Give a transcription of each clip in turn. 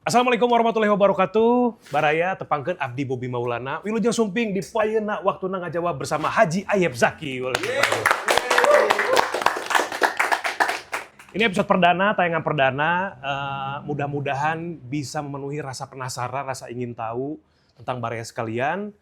Assalamualaikum warahmatullahi wabarakatuh. Baraya tepangkeun abdi Bobi Maulana. Wilujeng sumping di payeuna waktuna ngajawab bersama Haji Ayep Zaki. Ini episode perdana, tayangan perdana. Mudah-mudahan bisa memenuhi rasa penasaran, rasa ingin tahu tentang Baraya sekalian.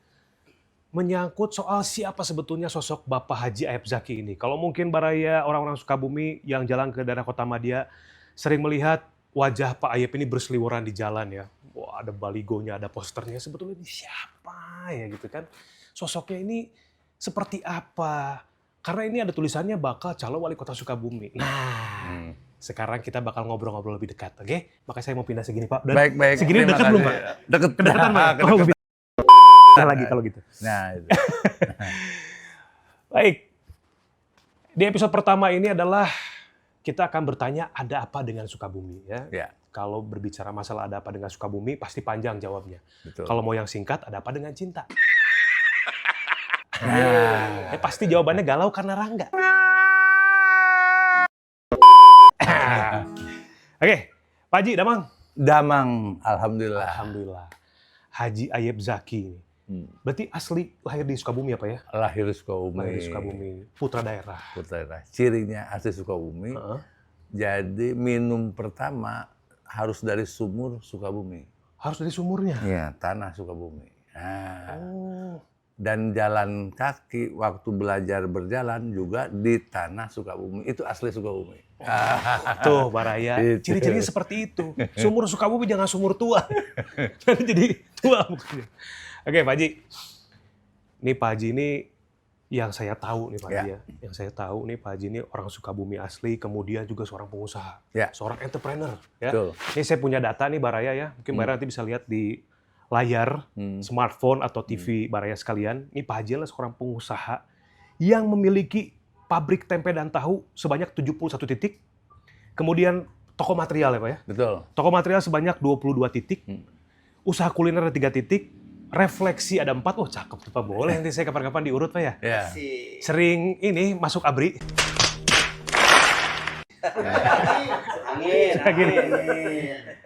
Menyangkut soal siapa sebetulnya sosok Bapak Haji Ayep Zaki ini. Kalau mungkin Baraya orang-orang Sukabumi yang jalan ke daerah Kota Madia sering melihat wajah Pak Ayep ini berseliweran di jalan ya. Wah, ada baligonya, ada posternya. Sebetulnya ini siapa ya gitu kan. Sosoknya ini seperti apa? Karena ini ada tulisannya bakal calon wali kota Sukabumi. Nah, sekarang kita bakal ngobrol-ngobrol lebih dekat, oke? Makanya saya mau pindah segini, Pak. Dan baik. segini dekat belum, Pak? Deket. Kedekatan, Pak? Oh, lebih lagi kalau gitu. Nah, itu. Baik. Di episode pertama ini adalah kita akan bertanya ada apa dengan Sukabumi ya. Ya. Kalau berbicara masalah ada apa dengan Sukabumi pasti panjang jawabnya. Betul. Kalau mau yang singkat ada apa dengan cinta? Nah, Pasti jawabannya galau karena Rangga. Oke, Pak Haji, Damang. Damang, alhamdulillah. Alhamdulillah. Haji Ayep Zaki ini. Berarti asli lahir di Sukabumi apa ya? Lahir di Sukabumi. Lahir di Sukabumi, putra daerah. Daerah. Cirinya asli Sukabumi. Heeh. Jadi minum pertama harus dari sumur Sukabumi. Harus dari sumurnya. Iya, tanah Sukabumi. Nah, Oh. dan jalan kaki waktu belajar berjalan juga di tanah Sukabumi. Itu asli Sukabumi. Tuh, Baraya. Itu. Ciri-cirinya seperti itu. Sumur Sukabumi jangan sumur tua. Jadi tua mungkin. Oke, Pak Haji. Ini Pak Haji ini yang saya tahu nih Pak Haji ya. Yang saya tahu nih Pak Haji ini orang Sukabumi asli, kemudian juga seorang pengusaha. Ya. Seorang entrepreneur. Ya. Betul. Ini saya punya data nih Baraya ya. Mungkin Baraya nanti bisa lihat di layar smartphone atau TV Baraya sekalian. Ini Pak Haji adalah seorang pengusaha yang memiliki pabrik tempe dan tahu sebanyak 71 titik. Kemudian toko material ya Pak ya. Betul. Toko material sebanyak 22 titik. Usaha kuliner ada 3 titik. Refleksi ada 4. Oh cakep tuh Pak. Boleh nanti saya kapan-kapan diurut Pak ya. Ya. Sering ini masuk ABRI. Gini.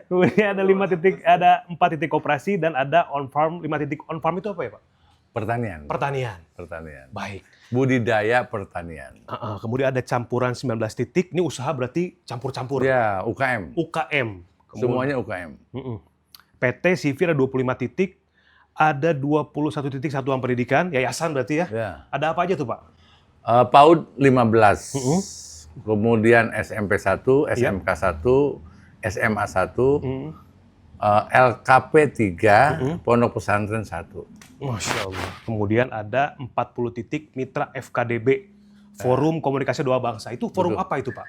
Kemudian ada 5 titik, ada 4 titik koperasi dan ada on farm 5 titik. On farm itu apa ya Pak? Pertanian. Pertanian. Baik. Budidaya pertanian. Kemudian ada campuran 19 titik. Ini usaha berarti campur-campur. Ya, UKM. UKM. Semuanya UKM. PT CV ada 25 titik. Ada 21 titik satuan pendidikan. Yayasan berarti ya. Ya. Ada apa aja tuh Pak? PAUD 15. Kemudian SMP 1, SMK 1, SMA 1, LKP 3, Pondok Pesantren 1. Masya Allah. Kemudian ada 40 titik mitra FKDB, Forum Komunikasi Doa Bangsa. Itu forum apa itu Pak?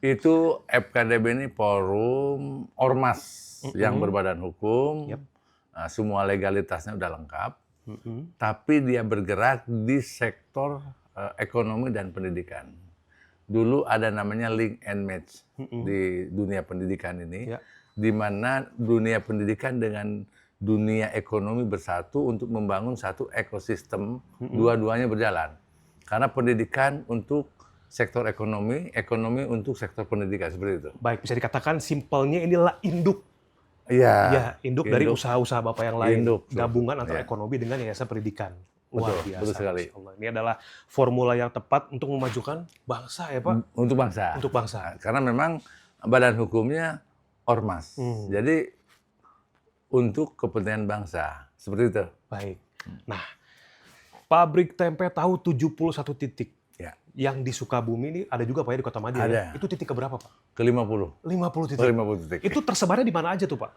Itu FKDB ini forum ormas yang berbadan hukum. Yap. Nah, semua legalitasnya udah lengkap. Tapi dia bergerak di sektor ekonomi dan pendidikan. Dulu ada namanya link and match di dunia pendidikan ini. Ya. Di mana dunia pendidikan dengan dunia ekonomi bersatu untuk membangun satu ekosistem, dua-duanya berjalan. Karena pendidikan untuk sektor ekonomi, ekonomi untuk sektor pendidikan, seperti itu. Baik, bisa dikatakan simpelnya inilah induk. Iya. Ya, induk dari usaha-usaha Bapak yang lain. Induk. Gabungan antara Ya. ekonomi dengan yayasan pendidikan. Betul, Luar biasa. betul sekali. Masya Allah. Ini adalah formula yang tepat untuk memajukan bangsa ya Pak? Untuk bangsa. Untuk bangsa. Karena memang badan hukumnya ormas. Jadi untuk kepentingan bangsa. Seperti itu. Baik. Nah, pabrik tempe tahu 71 titik. Ya. Yang di Sukabumi ini ada juga Pak ya di Kota Madia. Ada. Ya? Itu titik keberapa Pak? Ke-50. 50 titik. 50 titik. Itu tersebarnya di mana aja tuh Pak?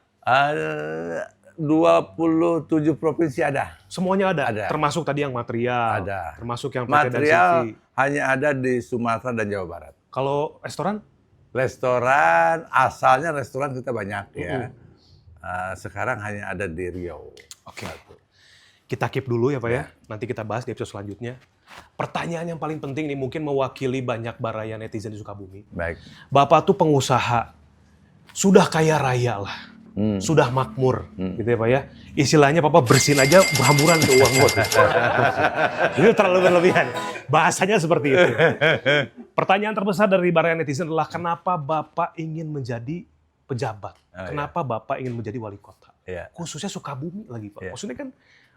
27 provinsi ada. Semuanya ada? Ada. Termasuk tadi yang material? Ada. Termasuk yang PT dan CV? Material hanya ada di Sumatera dan Jawa Barat. Kalau restoran? Restoran, asalnya restoran kita banyak ya. Sekarang hanya ada di Riau. Oke. Kita keep dulu ya Pak ya. Nanti kita bahas di episode selanjutnya. Pertanyaan yang paling penting nih mungkin mewakili banyak baraya netizen di Sukabumi. Baik. Bapak tuh pengusaha. Sudah kaya raya lah. Sudah makmur. Gitu ya Pak ya. Istilahnya Bapak bersihin aja berhamburan ke uang gue. Itu terlalu berlebihan. Bahasanya seperti itu. Pertanyaan terbesar dari baraya netizen adalah kenapa Bapak ingin menjadi pejabat. Kenapa Bapak ingin menjadi wali kota? Iya. Khususnya Sukabumi lagi, Pak. Iya. Maksudnya kan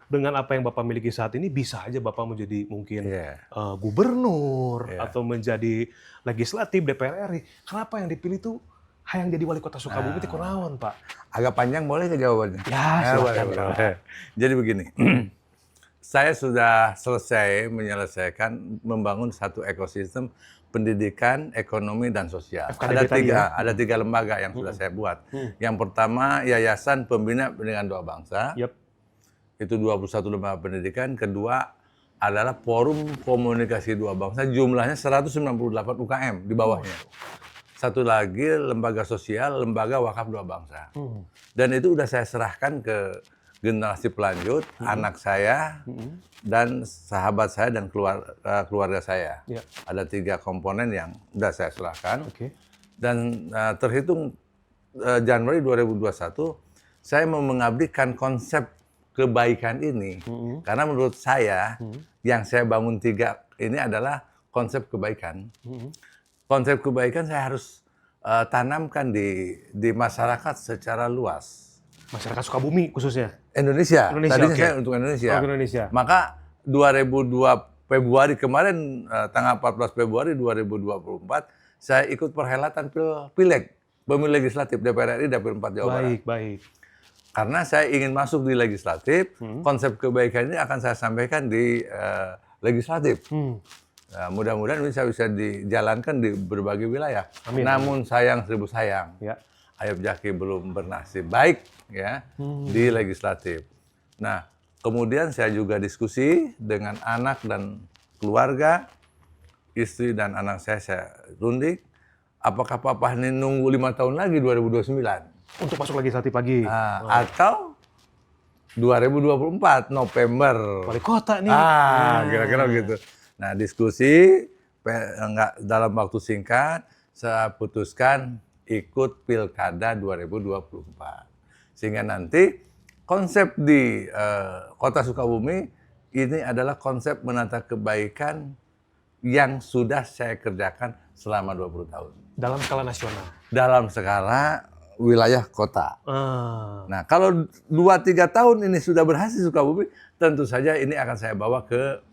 dengan apa yang Bapak miliki saat ini bisa aja Bapak menjadi mungkin Iya. gubernur Iya. atau menjadi legislatif DPR RI. Kenapa yang dipilih tuh hayang jadi wali kota Sukabumi itu kunaon, Pak? Agak panjang boleh nggak jawabannya? Ya, silakan, boleh, Pak. boleh. Jadi begini, saya sudah selesai menyelesaikan membangun satu ekosistem pendidikan, ekonomi, dan sosial. FKDB tadi ya? Ada tiga lembaga yang sudah saya buat. Yang pertama, Yayasan Pembina Pendidikan Dua Bangsa. Yep. Itu 21 lembaga pendidikan. Kedua adalah Forum Komunikasi Dua Bangsa, jumlahnya 198 UKM di bawahnya. Satu lagi lembaga sosial, Lembaga Wakaf Dua Bangsa. Dan itu udah saya serahkan ke generasi pelanjut, anak saya, dan sahabat saya dan keluarga saya. Ya. Ada 3 komponen yang udah saya serahkan. Oke. Dan terhitung Januari 2021, saya mau mengabdikan konsep kebaikan ini. Karena menurut saya, yang saya bangun 3 ini adalah konsep kebaikan. Konsep kebaikan saya harus tanamkan di masyarakat secara luas. Masyarakat Sukabumi khususnya. Indonesia. Tadinya oke. saya untuk Indonesia. Oh, Indonesia. Maka 2002 Februari kemarin, tanggal 14 Februari 2024, saya ikut perhelatan Pileg, pemilu legislatif DPR RI Dapil 4 Jawa Barat. Baik, baik. Karena saya ingin masuk di legislatif, konsep kebaikan ini akan saya sampaikan di legislatif. Nah, mudah-mudahan ini bisa dijalankan di berbagai wilayah. Amin. Namun sayang seribu sayang, Ya. Ayub Zaki belum bernasib baik ya di legislatif. Nah, kemudian saya juga diskusi dengan anak dan keluarga, istri dan anak saya rundik. Apakah Papa ini nunggu 5 tahun lagi 2029? Untuk masuk legislatif lagi. Atau 2024 November? Wali kota nih. Kira-kira gitu. Nah, diskusi enggak dalam waktu singkat, saya putuskan ikut Pilkada 2024. Sehingga nanti konsep di Kota Sukabumi ini adalah konsep menata kebaikan yang sudah saya kerjakan selama 20 tahun. Dalam skala nasional. Dalam skala wilayah kota. Nah, kalau 2-3 tahun ini sudah berhasil Sukabumi, tentu saja ini akan saya bawa ke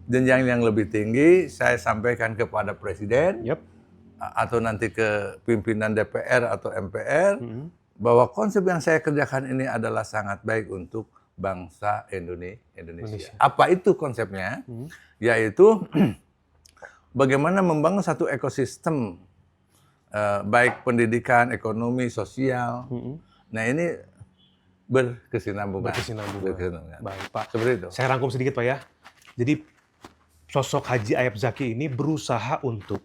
jenjang yang lebih tinggi. Saya sampaikan kepada Presiden, atau nanti ke pimpinan DPR atau MPR, bahwa konsep yang saya kerjakan ini adalah sangat baik untuk bangsa Indonesia. Apa itu konsepnya? Yaitu bagaimana membangun satu ekosistem baik pendidikan, ekonomi, sosial. Nah, ini berkesinambungan. Baik, Pak. Seperti itu. Saya rangkum sedikit, Pak ya. Jadi sosok Haji Ayub Zaki ini berusaha untuk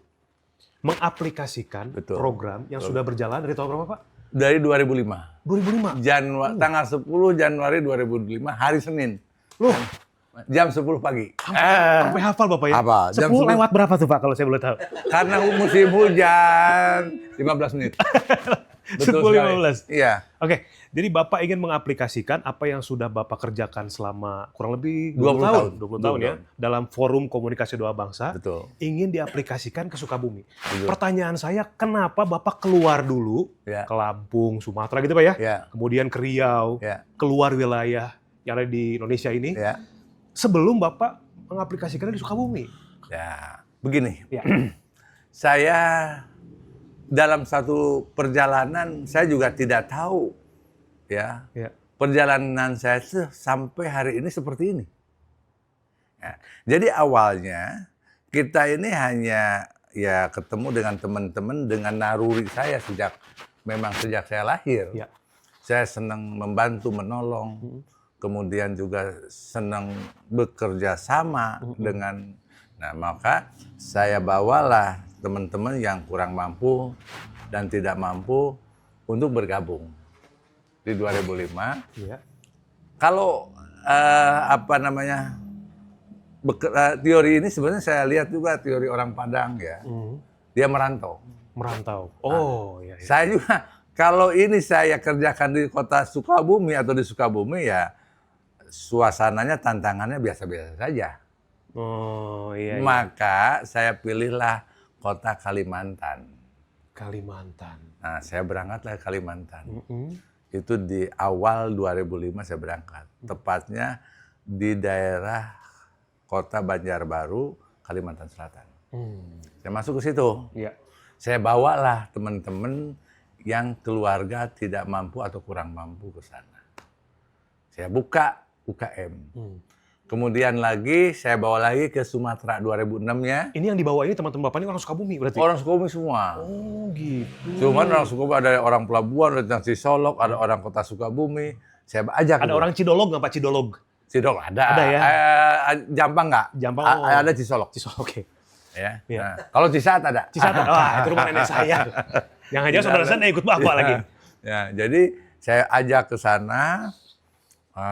mengaplikasikan program yang sudah berjalan dari tahun berapa, Pak? Dari 2005. 2005? Tanggal 10 Januari 2005, hari Senin. Loh, jam 10 pagi. Sampai hafal Bapak ya? Apa? Jam 10 lewat berapa tuh Pak kalau saya boleh tahu? Karena musim hujan, 15 menit. Betul 10-15? Iya. Oke, jadi Bapak ingin mengaplikasikan apa yang sudah Bapak kerjakan selama kurang lebih 20 tahun. 20 tahun ya, dalam Forum Komunikasi Dua Bangsa, Betul. ingin diaplikasikan ke Sukabumi. Betul. Pertanyaan saya, kenapa Bapak keluar dulu ke Lampung, Sumatera gitu Pak ya? Kemudian ke Riau, keluar wilayah yang ada di Indonesia ini, sebelum Bapak mengaplikasikannya di Sukabumi? Ya, begini. Saya dalam satu perjalanan, saya juga tidak tahu perjalanan saya sampai hari ini seperti ini. Ya, jadi awalnya kita ini hanya ketemu dengan teman-teman dengan naluri saya sejak saya lahir. Saya senang membantu, menolong, kemudian juga senang bekerja sama dengan. Nah, maka saya bawalah teman-teman yang kurang mampu dan tidak mampu untuk bergabung di 2005. Kalau teori ini sebenarnya saya lihat juga teori orang Padang ya. Dia merantau. Oh, iya. Saya juga kalau ini saya kerjakan di kota Sukabumi atau di Sukabumi ya suasananya tantangannya biasa-biasa saja. Oh, iya. Maka saya pilihlah kota Kalimantan. Nah, saya berangkatlah ke Kalimantan. Mm-mm. Itu di awal 2005 saya berangkat. Tepatnya di daerah Kota Banjarbaru, Kalimantan Selatan. Saya masuk ke situ. Ya. Saya bawalah teman-teman yang keluarga tidak mampu atau kurang mampu ke sana. Saya buka UKM. Kemudian lagi saya bawa lagi ke Sumatera 2006-nya. Ini yang dibawa ini teman-teman Bapak ini orang Sukabumi berarti? Orang Sukabumi semua. Oh gitu. Cuman orang Sukabumi ada orang pelabuhan, ada yang Cisolok, ada orang kota Sukabumi. Saya ajak. Ada orang Cidolog nggak Pak? Cidolog? Cidolog ada. Ada ya? Jampang nggak? Jampang, Ada Cisolok. Cisolog, oke. Ya. Iya. Nah, kalau Cisaat ada. Cisaat, wah itu rumah nenek saya. Yang aja saudara saya ikut Bapak lagi. Ya, jadi saya ajak ke sana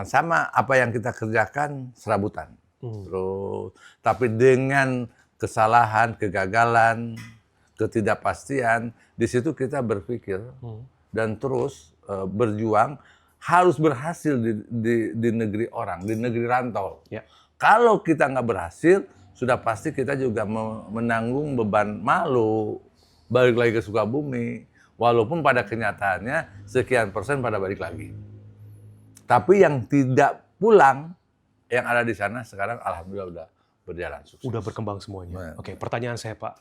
sama apa yang kita kerjakan serabutan. Terus, tapi dengan kesalahan, kegagalan, ketidakpastian, di situ kita berpikir dan terus berjuang harus berhasil di negeri orang, di negeri rantau. Ya. Kalau kita nggak berhasil, sudah pasti kita juga menanggung beban malu, balik lagi ke Sukabumi. Walaupun pada kenyataannya sekian persen pada balik lagi. Tapi yang tidak pulang, yang ada di sana sekarang alhamdulillah udah berjalan sukses. Udah berkembang semuanya. Nah. Oke, pertanyaan saya Pak,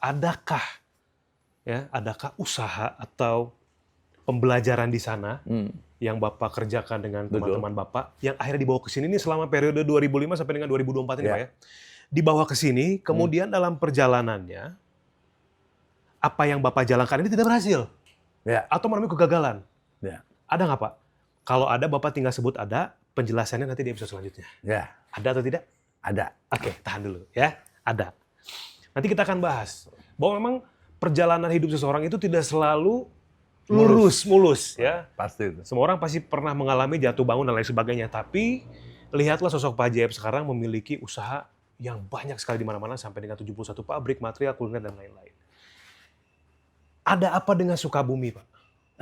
adakah usaha atau pembelajaran di sana yang Bapak kerjakan dengan teman-teman Bapak yang akhirnya dibawa ke sini nih selama periode 2005 sampai dengan 2024 ini Pak ya? Dibawa ke sini, kemudian dalam perjalanannya apa yang Bapak jalankan ini tidak berhasil? Ya. Atau menemui kegagalan? Ya. Ada nggak Pak? Kalau ada, Bapak tinggal sebut ada, penjelasannya nanti di episode selanjutnya. Ya. Ada atau tidak? Ada. Oke, tahan dulu ya. Ada. Nanti kita akan bahas bahwa memang perjalanan hidup seseorang itu tidak selalu mulus ya. Pasti itu. Semua orang pasti pernah mengalami jatuh bangun dan lain sebagainya. Tapi lihatlah sosok Pak Haji Aib sekarang memiliki usaha yang banyak sekali di mana-mana sampai dengan 71 pabrik, material, kuliner dan lain-lain. Ada apa dengan Sukabumi, Pak?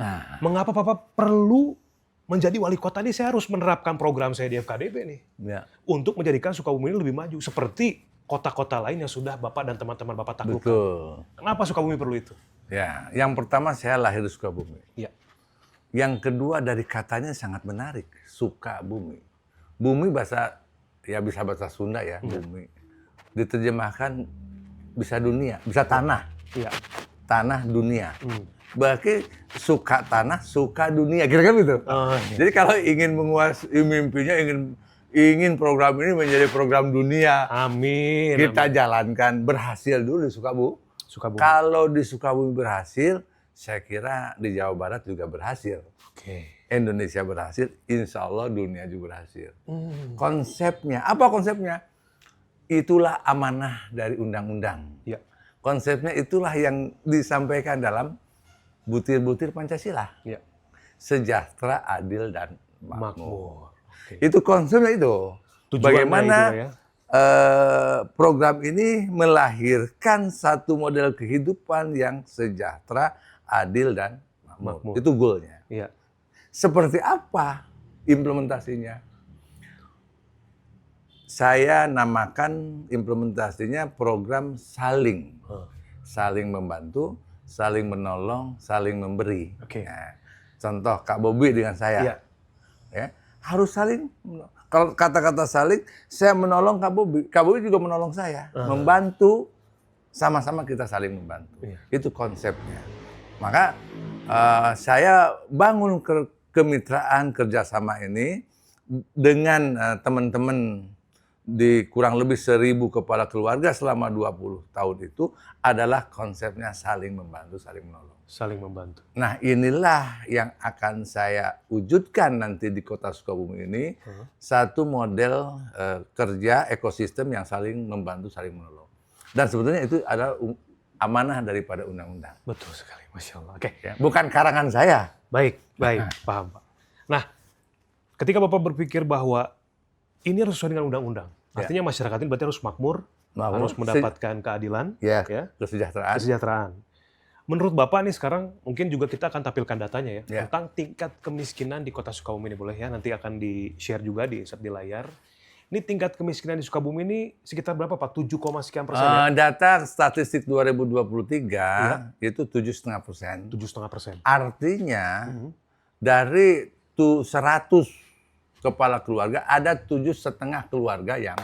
Nah. Mengapa Bapak perlu menjadi wali kota ini? Saya harus menerapkan program saya di FKDP nih. Ya. Untuk menjadikan Sukabumi ini lebih maju. Seperti kota-kota lain yang sudah Bapak dan teman-teman Bapak taklukkan. Betul. Kenapa Sukabumi perlu itu? Ya, yang pertama saya lahir di Sukabumi. Ya. Yang kedua dari katanya sangat menarik, Sukabumi. Bumi bahasa, ya bisa bahasa Sunda ya, bumi. Diterjemahkan bisa dunia, bisa tanah. Iya. Tanah dunia. Berarti suka tanah, suka dunia, kira-kira gitu. Oh, iya. Jadi kalau ingin menguasai mimpinya, ingin program ini menjadi program dunia, Amin. kita amin. jalankan, berhasil dulu di Sukabumi. Sukabumi. Kalau di Sukabumi berhasil, saya kira di Jawa Barat juga berhasil. Oke. Indonesia berhasil, insya Allah dunia juga berhasil. Konsepnya, apa konsepnya? Itulah amanah dari undang-undang. Ya. Konsepnya itulah yang disampaikan dalam butir-butir Pancasila. Ya. Sejahtera, adil, dan makmur. Makmur. Oke. Itu konsepnya itu. Tujuannya Bagaimana itu, Pak, ya? program ini melahirkan satu model kehidupan yang sejahtera, adil, dan makmur. Makmur. Itu goalnya. Iya. Seperti apa implementasinya? Saya namakan implementasinya program saling. Saling membantu, saling menolong, saling memberi. Oke. Nah, contoh Kak Bobi dengan saya. Iya. Ya, harus saling. Kalau kata-kata saling, saya menolong Kak Bobi juga menolong saya. Membantu, sama-sama kita saling membantu. Iya. Itu konsepnya. Maka saya bangun kemitraan kerjasama ini dengan teman-teman di kurang lebih 1.000 kepala keluarga selama 20 tahun itu adalah konsepnya saling membantu, saling menolong. Saling membantu. Nah, inilah yang akan saya wujudkan nanti di Kota Sukabumi ini, satu model kerja ekosistem yang saling membantu, saling menolong. Dan sebetulnya itu adalah amanah daripada undang-undang. Betul sekali, Masya Allah. Oke. Ya, bukan karangan saya. Baik, paham Pak. Nah, ketika Bapak berpikir bahwa ini harus sesuai dengan undang-undang, artinya masyarakat ini berarti harus makmur, harus mendapatkan keadilan, Ya, ya, kesejahteraan. kesejahteraan. Menurut Bapak nih sekarang mungkin juga kita akan tampilkan datanya ya, Ya. tentang tingkat kemiskinan di Kota Sukabumi ini, boleh ya, nanti akan di-share juga di layar. Ini tingkat kemiskinan di Sukabumi ini sekitar berapa Pak? 7, sekian persen ya? Data statistik 2023 itu 7,5%. 7,5%. Artinya dari 100 kepala keluarga ada 7,5 keluarga yang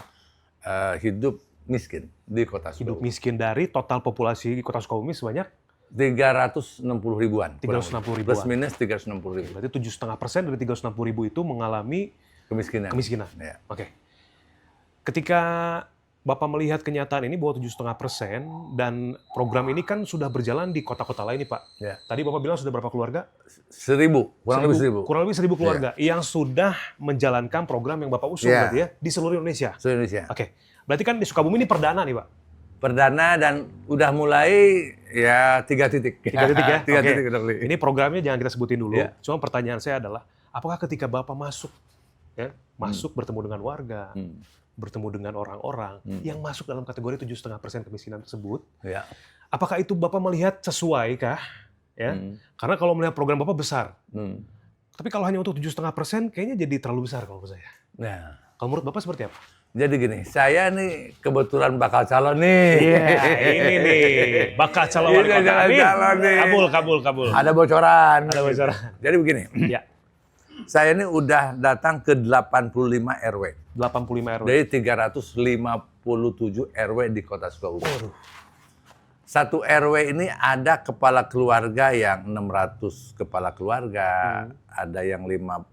hidup miskin di kota Hidup Sukabumi. miskin dari total populasi di kota Sukabumi sebanyak 360 ribuan. 360 ribuan. Plus minus 360 ribu. berarti 7,5% dari 360 ribu itu mengalami Kemiskinan. kemiskinan. Ya. Oke. Ketika Bapak melihat kenyataan ini bahwa 7,5% dan program ini kan sudah berjalan di kota-kota lain nih Pak. Ya. Tadi Bapak bilang sudah berapa keluarga? 1.000, kurang lebih 1.000. Kurang lebih 1.000 keluarga yang sudah menjalankan program yang Bapak usung Ya. berarti ya di seluruh Indonesia. Seluruh Indonesia. Oke. Berarti kan di Sukabumi ini perdana nih Pak. Perdana dan udah mulai ya 3 titik. 3 titik ya. 3 Oke. titik udah mulai. Ini programnya jangan kita sebutin dulu. Ya. Cuma pertanyaan saya adalah, apakah ketika Bapak masuk, ya, masuk bertemu dengan warga, bertemu dengan orang-orang yang masuk dalam kategori 7,5% kemiskinan tersebut, Ya. apakah itu Bapak melihat sesuai kah? Ya, karena kalau melihat program Bapak besar, tapi kalau hanya untuk 7,5% kayaknya jadi terlalu besar kalau menurut saya. Nah, Kalau menurut Bapak seperti apa? jadi gini, saya nih kebetulan bakal calon nih. Iya, ini nih bakal calon wali Ini kota. Amin. calon nih. Kabul. Ada bocoran. Ada bocoran. Jadi begini, Ya, saya ini udah datang ke 85 RW. 85 RW. Dari 357 RW di kota Sukabumi. Satu RW ini ada kepala keluarga yang 600 kepala keluarga, ada yang 500,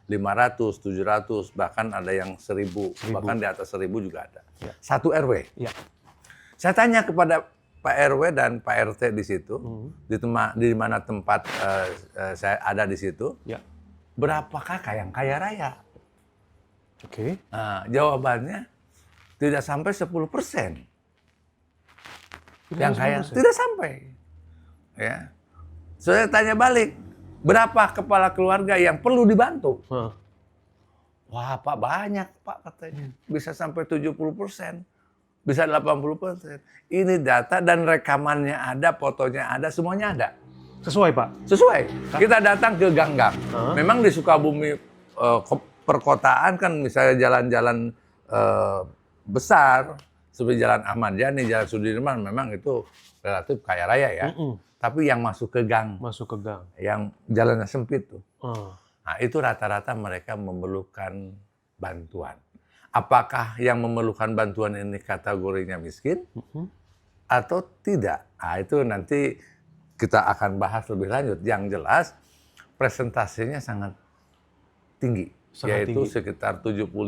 700, bahkan ada yang 1.000, bahkan di atas 1.000 juga ada. Ya. Satu RW. Ya. Saya tanya kepada Pak RW dan Pak RT di situ, di mana tempat saya ada di situ, Ya. berapakah yang kaya raya? Oke. Nah, jawabannya tidak sampai 10%. Yang kaya tidak sampai. Ya. Saya tanya balik, berapa kepala keluarga yang perlu dibantu? Wah, Pak, banyak, Pak, katanya. Bisa sampai 70%. Bisa 80%. Ini data dan rekamannya ada, fotonya ada, semuanya ada. Sesuai, Pak? Sesuai. Kita datang ke gang-gang. Memang di Sukabumi perkotaan kan misalnya jalan-jalan besar, seperti Jalan Ahmad Yani, Jalan Sudirman, memang itu relatif kaya raya ya. Tapi yang masuk ke gang, yang jalannya sempit tuh. Nah, itu rata-rata mereka memerlukan bantuan. Apakah yang memerlukan bantuan ini kategorinya miskin atau tidak? Nah, itu nanti kita akan bahas lebih lanjut. Yang jelas presentasinya sangat tinggi, yaitu sekitar 75%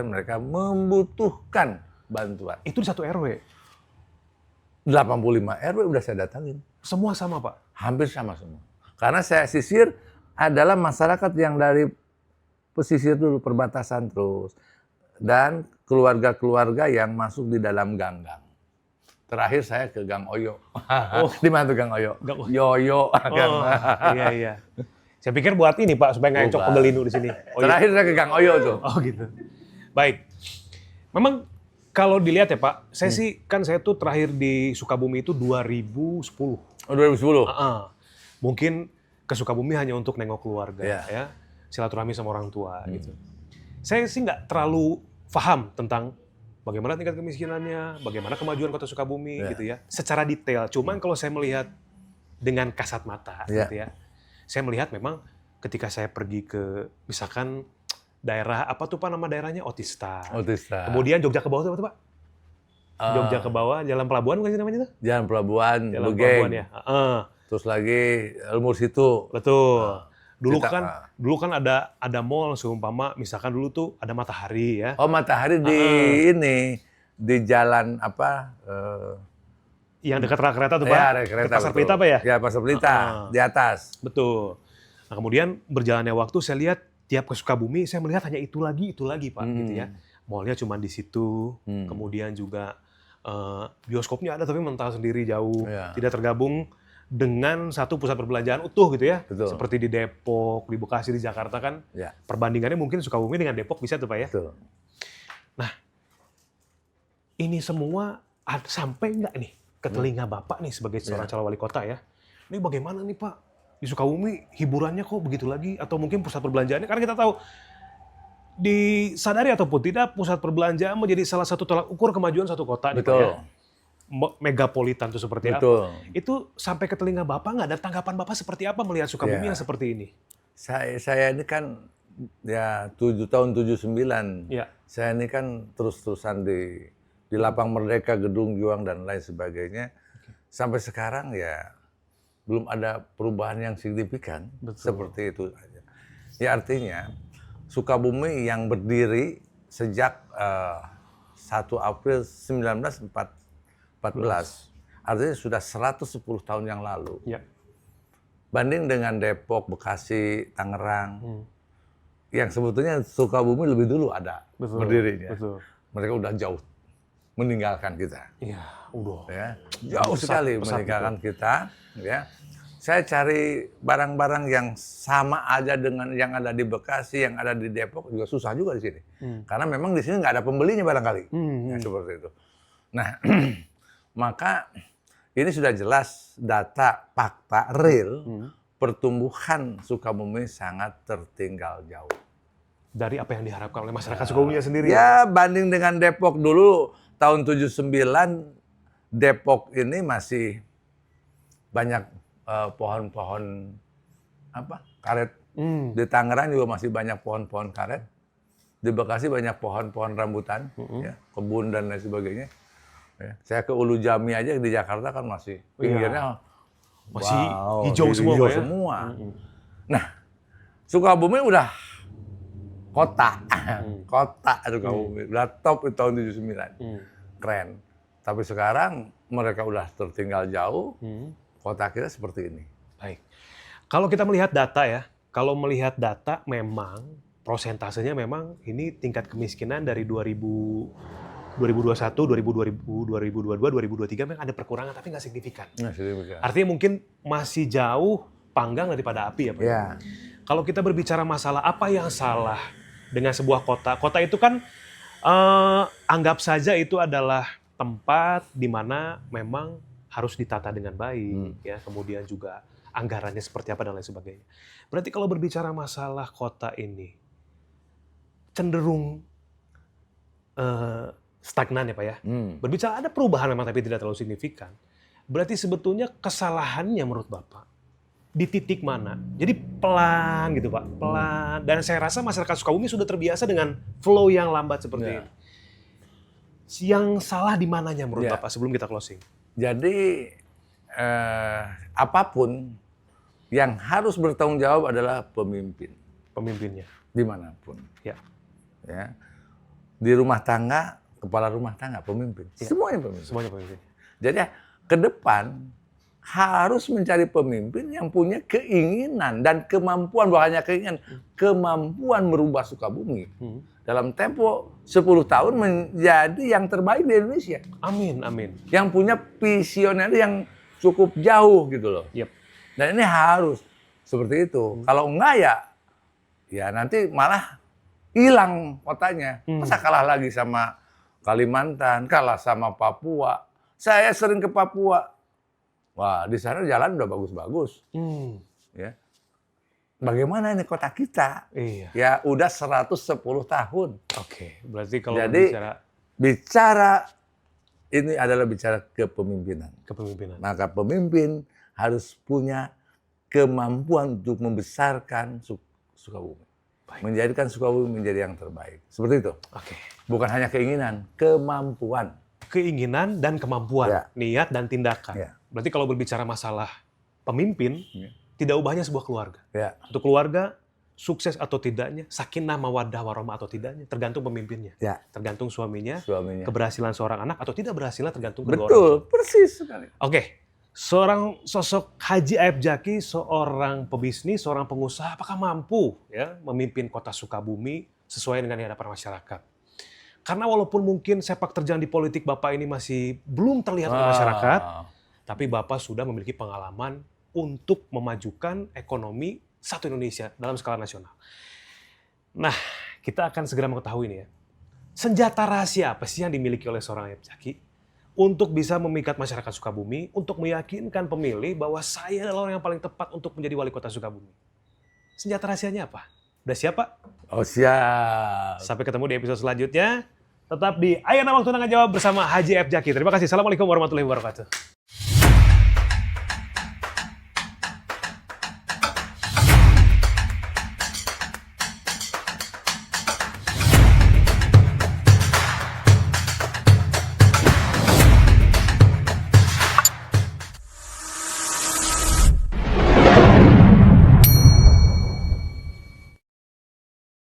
mereka membutuhkan bantuan. Itu di satu RW? 85 RW udah saya datangin. Semua sama, Pak? Hampir sama semua. Karena saya sisir adalah masyarakat yang dari pesisir dulu, perbatasan terus. Dan keluarga-keluarga yang masuk di dalam gang-gang. Terakhir saya ke Gang Oyo. Di mana tuh Gang Oyo? Yoyo. Iya. Saya pikir buat ini, Pak, supaya nggak encok pegelinu di sini. Terakhir saya ke Gang Oyo tuh. Oh gitu. Baik. Memang kalau dilihat ya Pak, saya sih kan saya tuh terakhir di Sukabumi itu 2010. Oh, 2010. Mungkin ke Sukabumi hanya untuk nengok keluarga, Ya. ya, silaturahmi sama orang tua gitu. Saya sih nggak terlalu paham tentang bagaimana tingkat kemiskinannya, bagaimana kemajuan kota Sukabumi gitu ya, secara detail. Cuman kalau saya melihat dengan kasat mata gitu ya, saya melihat memang ketika saya pergi ke misalkan daerah apa tuh Pak nama daerahnya Otista. Kemudian Jogja ke bawah itu apa tuh Pak? Jogja ke bawah, Jalan Pelabuhan bukan sih namanya tuh? Jalan Pelabuhan, Jalan Lugeng. Pelabuhan ya. Terus lagi Elmur situ. Betul. Dulu kan ada mall seumpama misalkan dulu tuh ada Matahari ya. Oh, Matahari di ini di jalan apa? Yang dekat rel kereta tuh Pak. Ya, rel kereta. Pasar Pelita apa ya? Ya, Pasar Pelita di atas. Betul. Nah, kemudian berjalannya waktu saya lihat tiap ke Sukabumi saya melihat hanya itu lagi Pak gitu ya. Mallnya cuma di situ. Kemudian juga bioskopnya ada tapi mental sendiri jauh. Tidak tergabung dengan satu pusat perbelanjaan utuh gitu ya. Betul. Seperti di Depok, di Bekasi, di Jakarta kan. Ya. Perbandingannya mungkin Sukabumi dengan Depok bisa tuh Pak ya. Betul. Nah, ini semua sampai nggak nih ke telinga Bapak nih sebagai seorang calon wali kota ya. Ini bagaimana nih Pak? Di Sukabumi hiburannya kok begitu lagi? Atau mungkin pusat perbelanjaannya? Karena kita tahu disadari ataupun tidak, pusat perbelanjaan menjadi salah satu tolak ukur kemajuan suatu kota. nih, Pak, Betul. ya. Megapolitan itu seperti apa? Betul. Itu sampai ke telinga Bapak nggak? Dan tanggapan Bapak seperti apa melihat Sukabumi Ya. yang seperti ini? Saya ini kan ya 7 tahun 79. Ya. Saya ini kan terus-terusan di Lapang Merdeka, Gedung Juang dan lain sebagainya. Sampai sekarang ya belum ada perubahan yang signifikan. Betul. Seperti itu aja. Ya artinya Sukabumi yang berdiri sejak 1 April 1914. Artinya sudah 110 tahun yang lalu. Ya. Banding dengan Depok, Bekasi, Tangerang, yang sebetulnya Sukabumi lebih dulu ada berdirinya. Betul. Mereka udah jauh meninggalkan kita. Iya, udah. Ya. Jauh sekali meninggalkan kita. Ya. Saya cari barang-barang yang sama aja dengan yang ada di Bekasi, yang ada di Depok juga susah juga di sini. Karena memang di sini nggak ada pembelinya barangkali. Ya, seperti itu. Nah, maka ini sudah jelas data, fakta, real, pertumbuhan Sukabumi sangat tertinggal jauh. Dari apa yang diharapkan oleh masyarakat Sukabumi sendiri. Ya, banding dengan Depok dulu, tahun 79, Depok ini masih banyak pohon-pohon karet. Di Tangerang juga masih banyak pohon-pohon karet. Di Bekasi banyak pohon-pohon rambutan, ya, kebun dan lain sebagainya. Ya. Saya ke Ulu Jami aja di Jakarta kan masih pinggirnya masih hijau semua, Pak, ya? semua. Nah, Sukabumi udah kota, kota Sukabumi, udah top di tahun 79, keren. Tapi sekarang mereka udah tertinggal jauh. Kota kita seperti ini. Baik. Kalau kita melihat data ya, kalau melihat data memang prosentasenya memang ini tingkat kemiskinan dari 2021, 2022, 2023 memang ada perkurangan tapi nggak signifikan. Artinya mungkin masih jauh panggang daripada api ya Pak. Ya. Kalau kita berbicara masalah apa yang salah dengan sebuah kota, kota itu kan anggap saja itu adalah tempat di mana memang harus ditata dengan baik, ya. Kemudian juga anggarannya seperti apa dan lain sebagainya. Berarti kalau berbicara masalah kota ini cenderung stagnan ya Pak ya. Berbicara ada perubahan memang tapi tidak terlalu signifikan. Berarti sebetulnya kesalahannya menurut Bapak di titik mana? Jadi pelan gitu Pak, pelan. Dan saya rasa masyarakat Sukabumi sudah terbiasa dengan flow yang lambat seperti ini. Yang salah di mananya menurut Bapak sebelum kita closing? Jadi apapun yang harus bertanggung jawab adalah pemimpin. Pemimpinnya. Dimanapun. Ya. Ya. Di rumah tangga, kepala rumah tangga, pemimpin. Ya. Semuanya pemimpin. Semuanya pemimpin. Jadi ke depan harus mencari pemimpin yang punya keinginan dan kemampuan, bukan hanya keinginan, kemampuan merubah Sukabumi. Dalam tempo 10 tahun menjadi yang terbaik di Indonesia. Amin, amin. Yang punya visioner yang cukup jauh gitu loh. Yep. Dan ini harus seperti itu. Kalau enggak ya nanti malah hilang kotanya. Masa kalah lagi sama Kalimantan, kalah sama Papua. Saya sering ke Papua. Wah, di sana jalan udah bagus-bagus. Ya. Bagaimana ini kota kita? Iya. Ya udah 110 tahun. Oke, berarti kalau Jadi, bicara ini adalah bicara kepemimpinan. Kepemimpinan. Maka pemimpin harus punya kemampuan untuk membesarkan Sukabumi. Baik. Menjadikan Sukabumi menjadi yang terbaik. Seperti itu. Oke. Bukan hanya keinginan, kemampuan. Keinginan dan kemampuan, Ya. niat dan tindakan. Ya. Berarti kalau berbicara masalah pemimpin, tidak ubahnya sebuah keluarga. Ya. Untuk keluarga, sukses atau tidaknya, sakinah mawaddah warahmah atau tidaknya, tergantung pemimpinnya. Ya. Tergantung suaminya, Suaminya. keberhasilan seorang anak atau tidak berhasilnya tergantung kedua orang. Betul, persis sekali. Oke, seorang sosok Haji Aib Jaki, seorang pebisnis, seorang pengusaha, apakah mampu ya memimpin kota Sukabumi sesuai dengan harapan masyarakat? Karena walaupun mungkin sepak terjang di politik Bapak ini masih belum terlihat oleh masyarakat, tapi Bapak sudah memiliki pengalaman untuk memajukan ekonomi satu Indonesia dalam skala nasional. Nah, kita akan segera mengetahui ini ya. Senjata rahasia apa sih yang dimiliki oleh seorang Aib Jaki untuk bisa memikat masyarakat Sukabumi, untuk meyakinkan pemilih bahwa saya adalah orang yang paling tepat untuk menjadi wali kota Sukabumi? Senjata rahasianya apa? Udah siap, Pak? Oh siap. Sampai ketemu di episode selanjutnya. Tetap di Ayana Waktu Nanya Jawab bersama Haji F. Jaki. Terima kasih. Assalamualaikum warahmatullahi wabarakatuh.